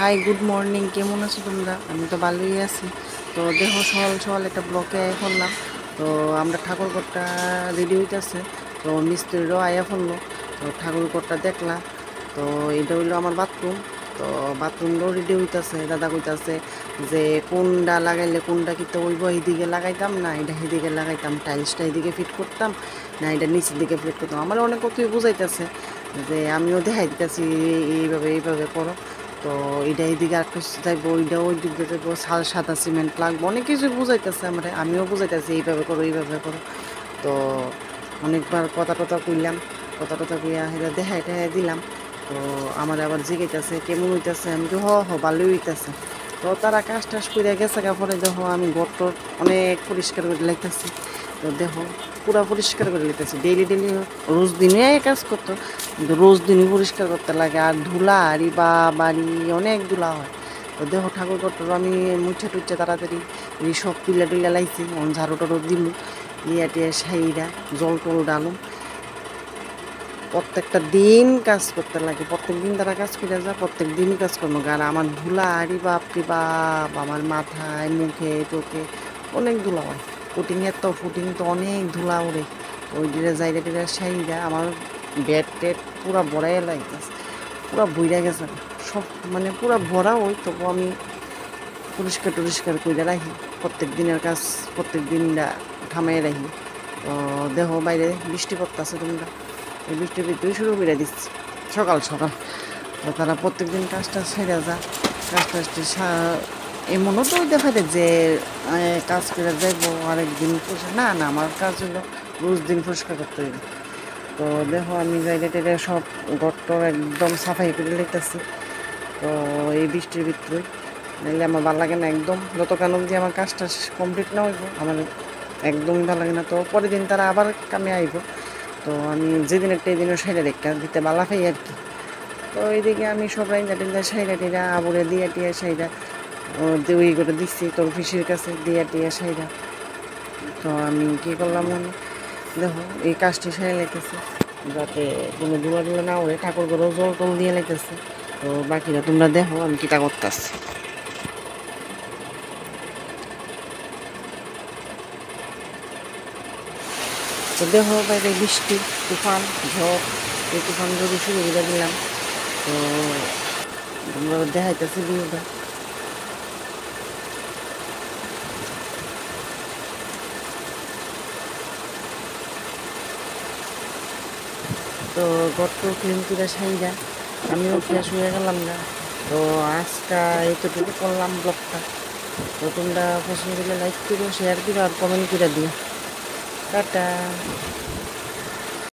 High, good morning. কেমন আছো তোমরা? আমি তো ভালোই আছি। তো দেখো, সকাল সকাল একটা ব্লকে আয়া ফেললাম। তো আমরা ঠাকুরঘরটা রেডি হইতেছে। তো মিস্ত্রিরাও আয়া ফেললো। তো ঠাকুরঘরটা দেখলাম। তো এটা হইলো আমার বাথরুম। তো বাথরুমটাও রেডি হইতেছে। দাদা কইতাছে যে কোনটা লাগাইলে কোনটা কিন্তু ওইব, এইদিকে লাগাইতাম না এটা সেদিকে লাগাইতাম, টাইলসটা এইদিকে ফিট করতাম না এটা নিচের দিকে ফিট করতাম। আমার অনেক কিছুই বুঝাইতেছে, যে আমিও দেখাই দিতেছি এইভাবে এইভাবে করো। তো এটা এইদিকে আর কিছু যাইবো, ওইটা ওই দিক দিয়ে যাইবো, সাদা সিমেন্ট লাগবো, অনেক কিছুই বুঝাইতেছে আমরা। আমিও বুঝাইতেছি এইভাবে করো এইভাবে করো। তো অনেকবার কথা টথা কইলাম, কথা টথা কইয়া সেটা দেখাই টেহাই দিলাম। তো আমার আবার জিগাইতেছে কেমন হইতেছে। আমি তো ভালোই হইতেছে। তো তারা কাজ টাজ করে গেছে গা, পরে দেখো আমি ঘরটর অনেক পরিষ্কার করে লাইতেছি। তো দেখো পুরা পরিষ্কার করে লিতেছি। ডেইলি ডেইলি রোজ দিনে কাজ করতো, কিন্তু রোজ দিনই পরিষ্কার করতে লাগে। আর ধুলা আরি বা বাড়ি অনেক ধুলা হয়। তো দেখো ঠাকুর ঘরটর আমি মুছে টুচ্ছে তাড়াতাড়ি সব তুলে টুলে লাইছি। ঝাড়ু টাড়ু দিলু, দিয়া টিয়া সাইরা জল টল ডালুম। প্রত্যেকটা দিন কাজ করতে লাগে, প্রত্যেক দিন তারা কাজ করে যায়, প্রত্যেক দিনই কাজ করবো। আর আমার ধুলা আরি বাপরে বাপ, আমার মাথায় মুখে টোকে অনেক ধুলা হয়। ফুটিংয়ের তো ফুটিং তো অনেক ধুলা উড়ে। ওই দিকে যাইলে টিরে সাইরা আমার বেড টেড পুরা ভরাই লাগতেছে, পুরা বইরা গেছে সব, মানে পুরা ভরা। ওই তবু আমি পরিষ্কার টরিষ্কার করে রাখি, প্রত্যেক দিনের কাজ প্রত্যেক দিন থামাই রাখি। তো দেখো বাইরে বৃষ্টি পড়তেছে, তোমরা এই বৃষ্টির ভিতরে শুরু করে দিচ্ছি সকাল সকাল। তো তারা প্রত্যেক দিন কাজটা ছেড়ে যা, কাজ টাজটি এমনও তো দেখা যায় যে কাজ করে যাইবো আরেকদিন না না, আমার কাজ হলো রোজ দিন পরিষ্কার করতে হইব। তো দেখো আমি জায়গা টেলে সব ঘরটর একদম সাফাই করে লেগতেছি। তো এই বৃষ্টির ভিতরে নাইলে আমার ভালো লাগে না একদম। যতক্ষণ অবধি আমার কাজটা কমপ্লিট না হইব আমার একদমই ভালো লাগে না। তো পরের দিন তারা আবার কামে আইব। তো আমি যেদিন একটা এই দিনের সাইডে রেখা দিতে বালা পাই আর কি। তো এইদিকে আমি সব রাইন্দা টিন্দা সাইডা টিরা আবুরে দিয়া টিয়া সাইডা ওই করে দিচ্ছি তোর ফিসির কাছে দিয়া টিয়া সাইডা। তো আমি কী করলাম মনে, দেখো এই কাজটি সাইডে লেগেছে যাতে কোনো ধুলা টুলা না ওড়ে। ঠাকুর ঘরেও জল টল দিয়ে লেগেছে। তো বাকিরা তোমরা দেখো আমি কীটা করতেছি। তো দেখো বাইরে বৃষ্টি, তুফান, ঝড়। এই তুফান যদি শুরু করে দিলাম। তো তোমরা দেখাইতেছি ভিউটা। তো গর্ত ক্লিন করে সাইরা আমিও ফ্রেশ হয়ে গেলাম না। তো আজকে এইটুকু করলাম ব্লগটা। তো তোমরা পছন্দ করলে লাইক করো, শেয়ার করো আর কমেন্ট করে দিও। টাটা।